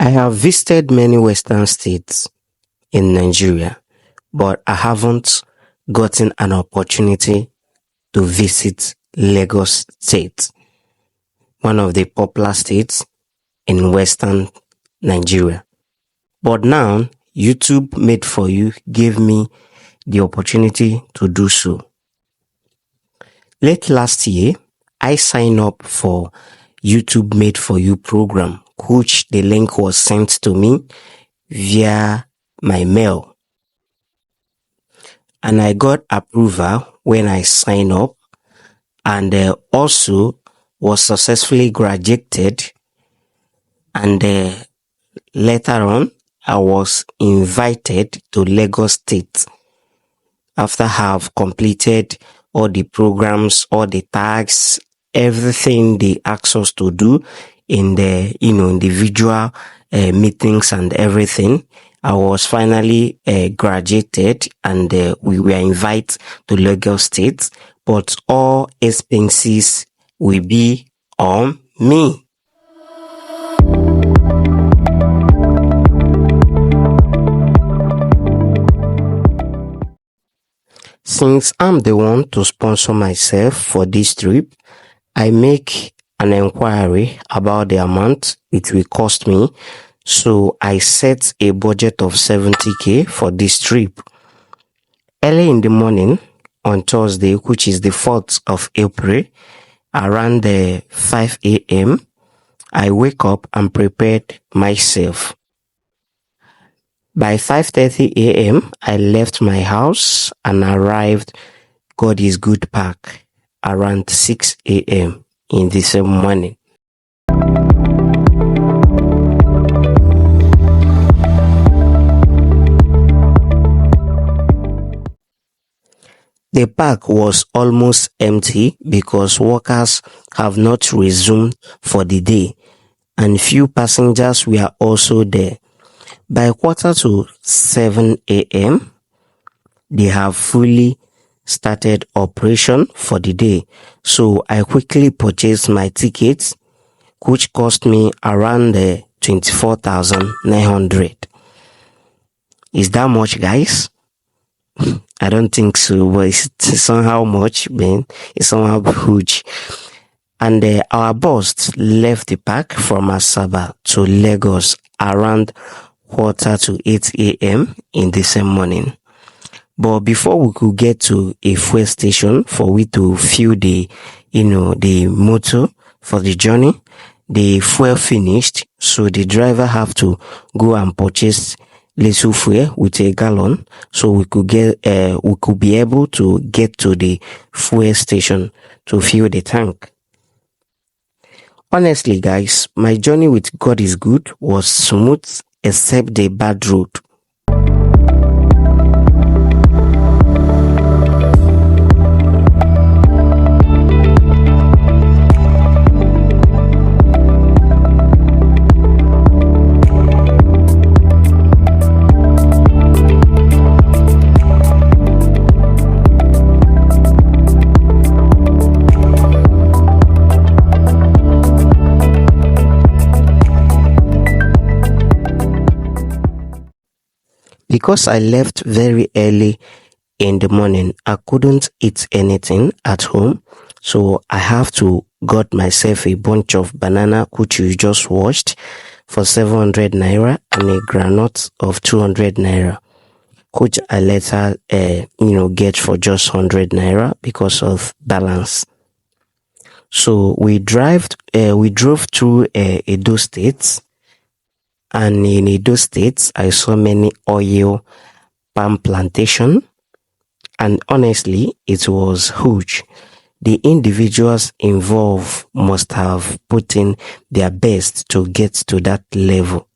I have visited many Western states in Nigeria, but I haven't gotten an opportunity to visit Lagos State, one of the popular states in Western Nigeria. But now, YouTube Made For You gave me the opportunity to do so. Late last year, I signed up for YouTube Made For You program, which the link was sent to me via my mail. And I got approval when I signed up, and also was successfully graduated. And later on, I was invited to Lagos State after I have completed all the programs, all the tags, everything they asked us to do in the individual meetings and everything. I was finally graduated, and we were invited to Lagos State, but all expenses will be on me. Since I'm the one to sponsor myself for this trip, I make an inquiry about the amount it will cost me. So I set a budget of 70k for this trip. Early in the morning on Thursday, which is the 4th of April, around 5 a.m., I wake up and prepared myself. By 5:30 a.m., I left my house and arrived God is Good Park around 6 a.m. in the same morning. The park was almost empty because workers have not resumed for the day, and few passengers were also there. By 6:45 a.m., they have fully started operation for the day. So I quickly purchased my tickets, which cost me around 24,900. Is that much, guys? I don't think so, but it's somehow much, man. It's somehow huge. And our bus left the park from Asaba to Lagos around 7:45 a.m. in the same morning. But before we could get to a fuel station for we to fuel the motor for the journey, the fuel finished, so the driver have to go and purchase little fuel with a gallon, so we could be able to get to the fuel station to fuel the tank. Honestly, guys, my journey with God is Good was smooth except the bad road. Because I left very early in the morning, I couldn't eat anything at home, so I have to got myself a bunch of banana which we just washed for 700 naira and a granite of 200 naira, which I later get for just 100 naira because of balance. So we drove through Edo States. And in Edo States, I saw many oil palm plantation, and honestly, it was huge. The individuals involved must have put in their best to get to that level.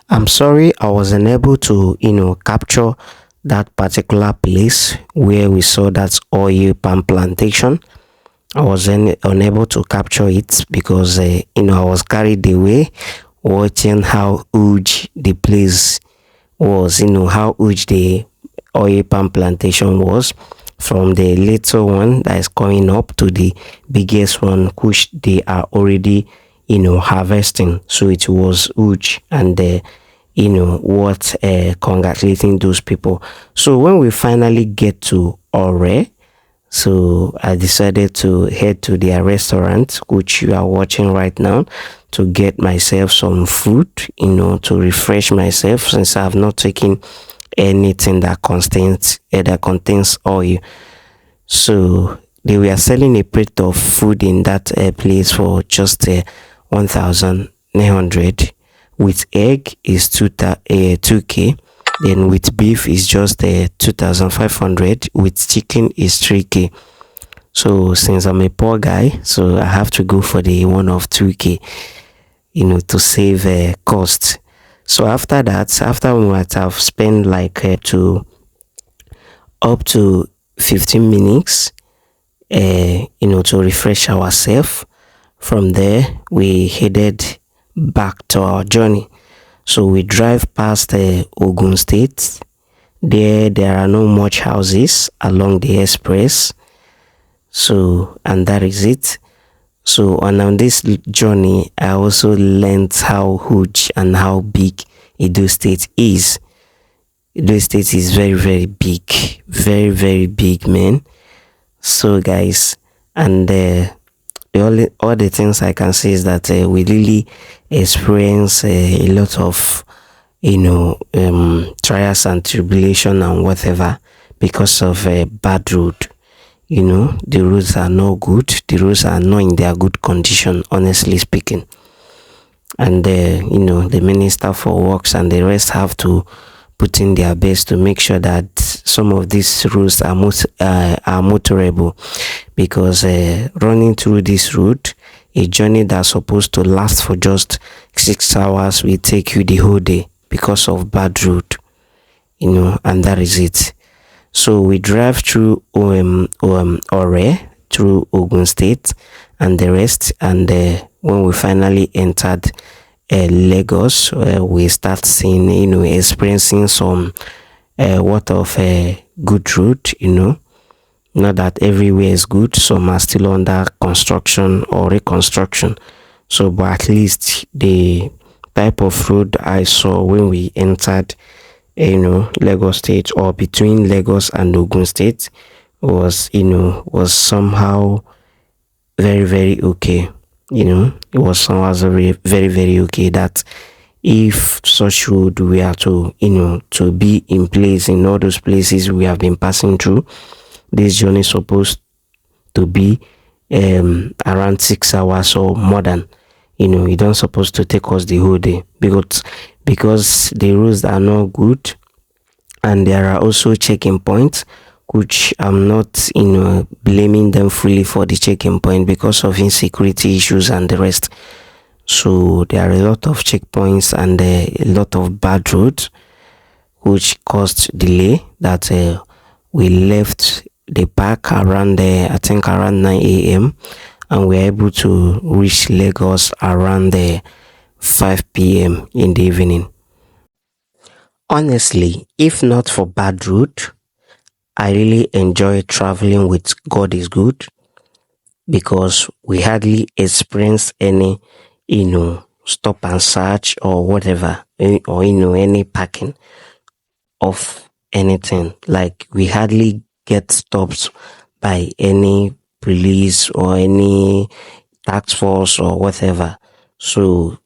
I'm sorry I was unable to, capture that particular place where we saw that oil palm plantation. I was unable to capture it because, I was carried away watching how huge the place was, how huge the oil palm plantation was, from the little one that is coming up to the biggest one, which they are already, harvesting. So it was huge, and what congratulating those people. So when we finally get to Ore, so I decided to head to their restaurant, which you are watching right now, to get myself some food, to refresh myself, since I have not taken anything that contains oil. So they were selling a plate of food in that place for just 1,900. With egg is 2k. Then with beef is just 2,500. With chicken is 3k. So since I'm a poor guy, so I have to go for the one of 2k, to save cost. So after we might have spent like to up to 15 minutes, to refresh ourselves. From there, we headed back to our journey. So we drive past Ogun State. There are no much houses along the express. So, and that is it. So on this journey, I also learned how huge and how big Edo State is. Edo State is very, very big. Very, very big, man. So guys, and all the things I can say is that we really experience a lot of trials and tribulation and whatever, because of bad road. The roads are not good. The roads are not in their good condition, honestly speaking. And the Minister for Works and the rest have to put in their best to make sure that some of these roads are motorable, because running through this route, a journey that's supposed to last for just 6 hours, will take you the whole day because of bad road, and that is it. So we drive through Ore, through Ogun State and the rest, and when we finally entered Lagos, we start seeing, experiencing some what of a good route. Not that everywhere is good, some are still under construction or reconstruction. So, but at least the type of road I saw when we entered, Lagos State, or between Lagos and Ogun State, was somehow very, very okay. It was somehow very, very, very okay, that if such road were to be in place in all those places we have been passing through, this journey is supposed to be around 6 hours or more than. You don't supposed to take us the whole day, because the roads are not good, and there are also checking points, which I'm not blaming them fully for the checking point, because of insecurity issues and the rest. So there are a lot of checkpoints and a lot of bad roads, which caused delay, that we left the park around I think around 9 a.m. and we are able to reach Lagos around 5 p.m. in the evening. Honestly, if not for bad road, I really enjoy traveling with God is Good, because we hardly experience any, stop and search or whatever, or any parking of anything. Like, we hardly get stopped by any police or any tax force or whatever. So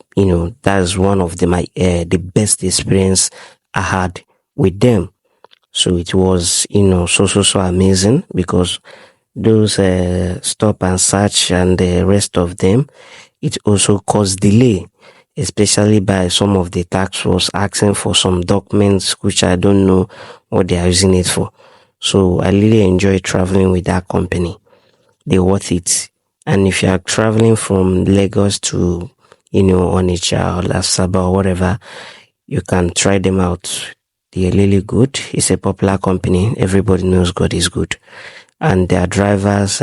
that's one of the best experience I had with them. So it was so amazing, because those stop and search and the rest of them, it also caused delay, especially by some of the tax force asking for some documents which I don't know what they are using it for. So I really enjoy traveling with that company. They're worth it. And if you are traveling from Lagos to Onitsha or Asaba or whatever, you can try them out. They're really good. It's a popular company. Everybody knows God is good. And their drivers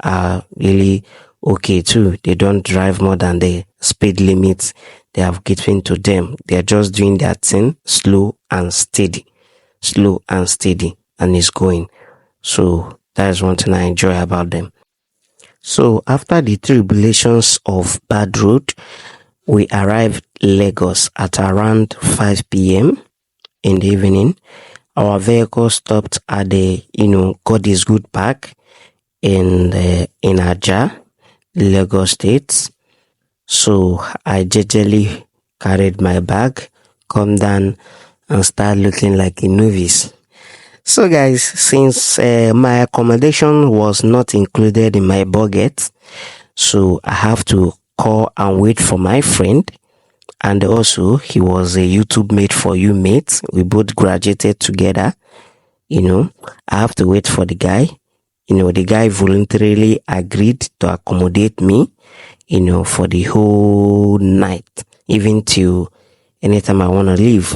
are really okay too. They don't drive more than the speed limits they have given to them. They're just doing their thing slow and steady. Slow and steady. And it's going. So that is one thing I enjoy about them. So after the tribulations of bad road, we arrived Lagos at around 5 p.m. in the evening. Our vehicle stopped at the, God is Good Park in Aja, Lagos State. So I gingerly carried my bag, come down and start looking like a novice. So guys, since my accommodation was not included in my budget, so I have to call and wait for my friend. And also he was a YouTube Made For You mate. We both graduated together. I have to wait for the guy. The guy voluntarily agreed to accommodate me, for the whole night, even till anytime I want to leave.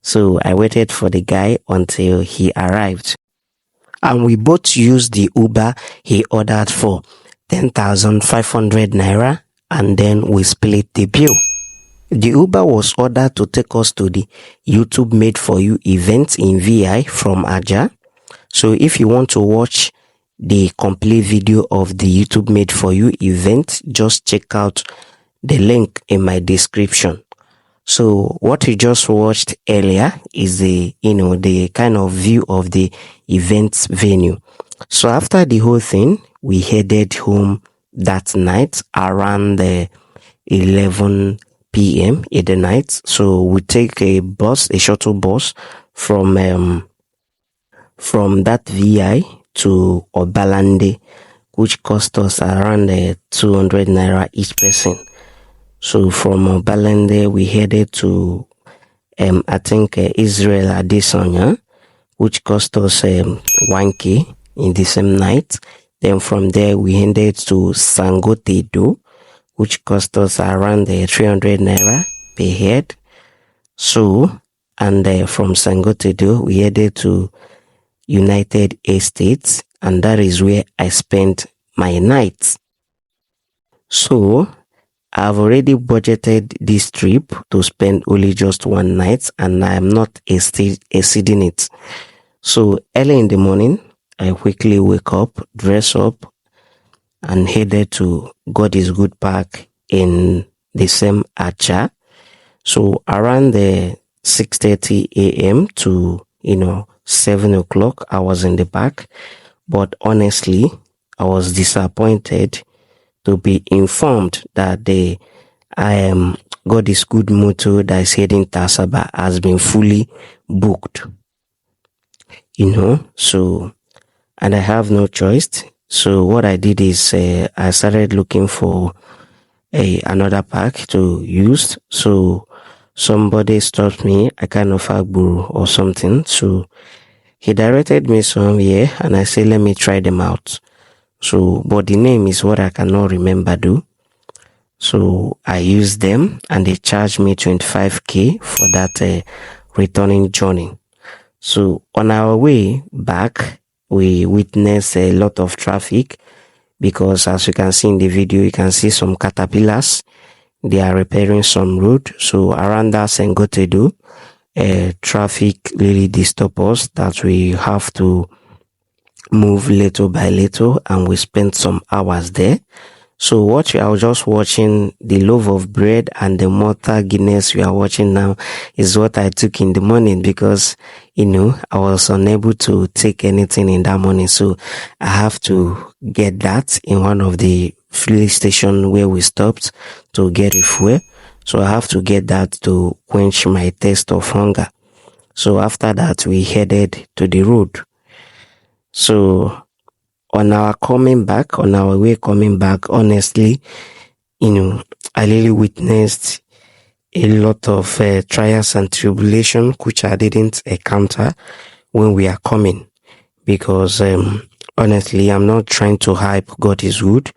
So I waited for the guy until he arrived. And we both used the Uber he ordered for 10,500 naira, and then we split the bill. The Uber was ordered to take us to the YouTube Made For You event in VI from Aja. So if you want to watch the complete video of the YouTube Made For You event, just check out the link in my description. So what you just watched earlier is the kind of view of the event venue. So after the whole thing, we headed home that night around 11 p.m. in the night. So we take a shuttle bus from that VI to Obalande, which cost us around 200 naira each person. So from Obalande, we headed to, I think, Israel Adesanya, which cost us 1K in the same night. Then from there, we headed to Sangotedo, which cost us around 300 naira per head. So, and from Sangotedo, we headed to United Estates, and that is where I spent my night. So, I've already budgeted this trip to spend only just one night, and I am not exceeding it. So early in the morning, I quickly wake up, dress up, and headed to God is Good Park in the same Acha. So around the 6:30 a.m. to 7 o'clock, I was in the park. But honestly, I was disappointed to be informed that the God is Good motor that is heading Tasaba has been fully booked. So, and I have no choice. So what I did is I started looking for another park to use. So somebody stopped me, I kind of Agburu or something. So he directed me somewhere, and I said, let me try them out. So, but the name is what I cannot remember though. So I used them, and they charged me 25k for that returning journey. So on our way back, we witnessed a lot of traffic, because as you can see in the video, you can see some caterpillars. They are repairing some road. So around that Sengotedo, traffic really disturbs us that we have to move little by little, and we spent some hours there. So I was just watching the loaf of bread and the Malta Guinness we are watching now is what I took in the morning, because I was unable to take anything in that morning. So I have to get that in one of the filling station where we stopped to get a fuel. So I have to get that to quench my thirst of hunger. So after that, we headed to the road. So on our way coming back, honestly, I really witnessed a lot of trials and tribulation, which I didn't encounter when we are coming, because honestly, I'm not trying to hype God is Good,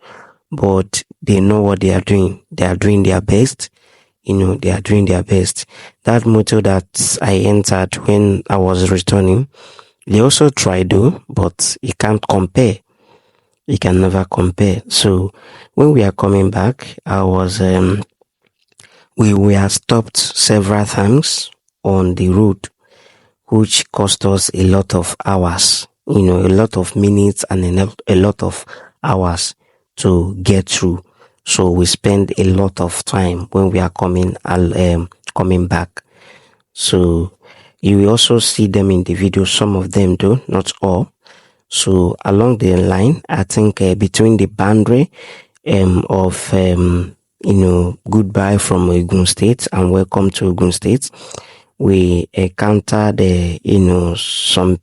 but they know what they are doing. They are doing their best. They are doing their best. That motor that I entered when I was returning, they also tried though, but it can't compare. It can never compare. So when we are coming back, we were stopped several times on the road, which cost us a lot of hours, a lot of minutes and a lot of hours. to get through. So we spend a lot of time when we are coming back. So you will also see them in the video, some of them though, not all. So along the line, I think between the boundary of goodbye from Ogun State and welcome to Ogun State, we encountered some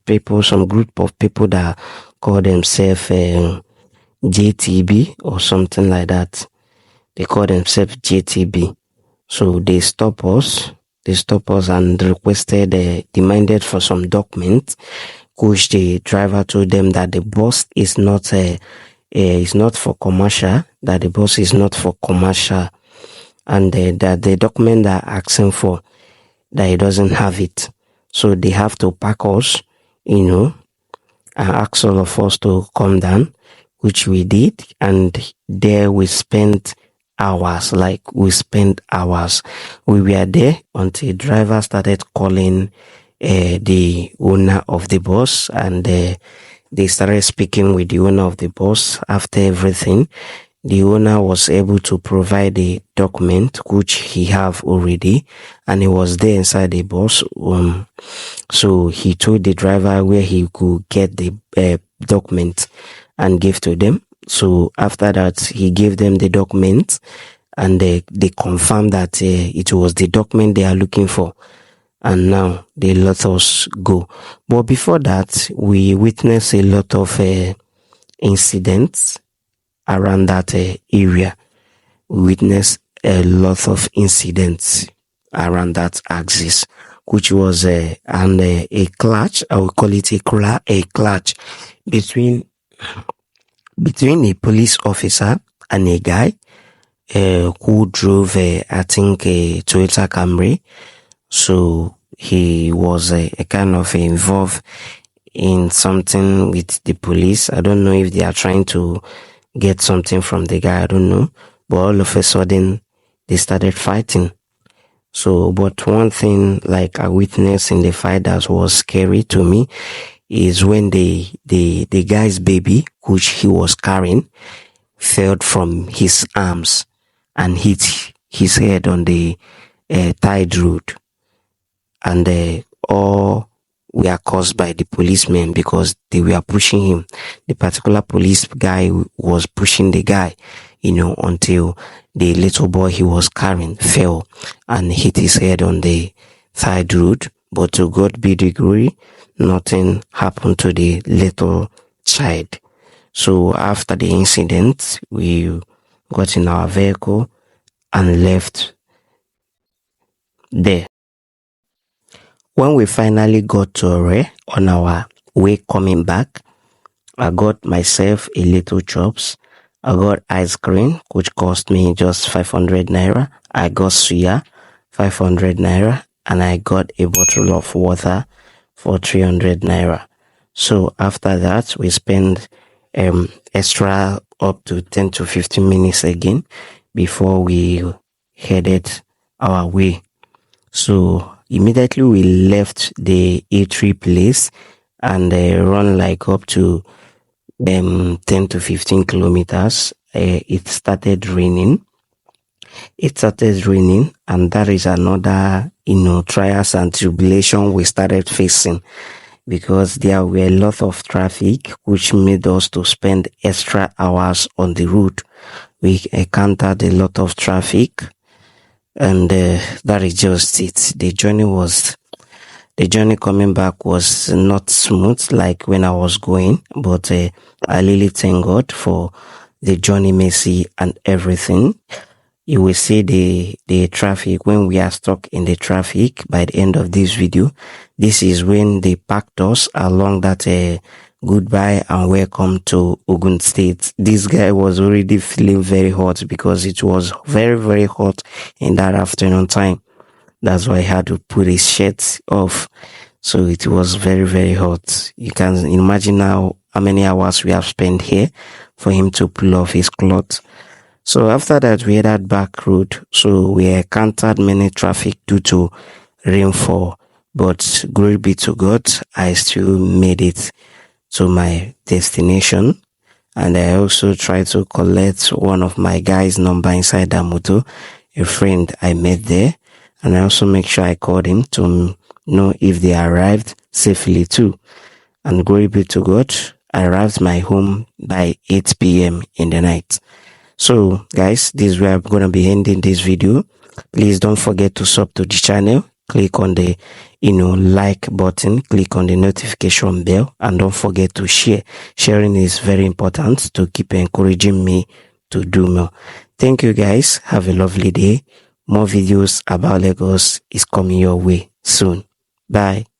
group of people that call themselves JTB or something like that. They call themselves JTB. So they stop us and requested, demanded for some documents, which the driver told them that the bus is not for commercial, that the bus is not for commercial, and that the document they're asking for, that he doesn't have it. So they have to pack us, and ask all of us to come down, which we did, and there we spent hours. We were there until driver started calling the owner of the bus, and they started speaking with the owner of the bus. After everything, the owner was able to provide the document, which he have already, and he was there inside the bus. So he told the driver where he could get the document and give to them. So after that, he gave them the document, and they confirmed that it was the document they are looking for. And now they let us go. But before that, we witnessed a lot of incidents around that area. We witnessed a lot of incidents around that axis, which was a clash. I would call it a clash between a police officer and a guy who drove I think a Toyota Camry. So he was a kind of involved in something with the police. I don't know if they are trying to get something from the guy, I don't know. But all of a sudden, they started fighting. So, but one thing like I witnessed in the fight that was scary to me is when the guy's baby, which he was carrying, fell from his arms and hit his head on the tide road. And all were caused by the policemen because they were pushing him. The particular police guy was pushing the guy, until the little boy he was carrying fell and hit his head on the side road. But to God be the glory, nothing happened to the little child. So after the incident, we got in our vehicle and left there. When we finally got to Ore on our way coming back, I got myself a little chops. I got ice cream, which cost me just 500 naira. I got suya, 500 naira. And I got a bottle of water for 300 naira. So after that, we spent extra up to 10 to 15 minutes again before we headed our way. So immediately we left the A3 place and run like up to 10 to 15 kilometers. It started raining. And that is another, trials and tribulation we started facing, because there were a lot of traffic, which made us to spend extra hours on the road. We encountered a lot of traffic, and that is just it. The journey coming back was not smooth like when I was going, but I really thank God for the journey mercy and everything. You will see the traffic when we are stuck in the traffic by the end of this video. This is when they packed us along that goodbye and welcome to Ogun State. This guy was already feeling very hot because it was very, very hot in that afternoon time. That's why he had to put his shirt off. So it was very, very hot. You can imagine now how many hours we have spent here for him to pull off his clothes. So after that, we headed back road. So we encountered many traffic due to rainfall. But glory be to God, I still made it to my destination. And I also tried to collect one of my guys' number inside that motor, a friend I met there. And I also make sure I called him to know if they arrived safely too. And glory be to God, I arrived my home by 8 p.m. in the night. So guys, this is where I'm going to be ending this video. Please don't forget to sub to the channel. Click on the like button, click on the notification bell, and don't forget to share. Sharing is very important to keep encouraging me to do more. Thank you guys. Have a lovely day. More videos about Lagos is coming your way soon. Bye.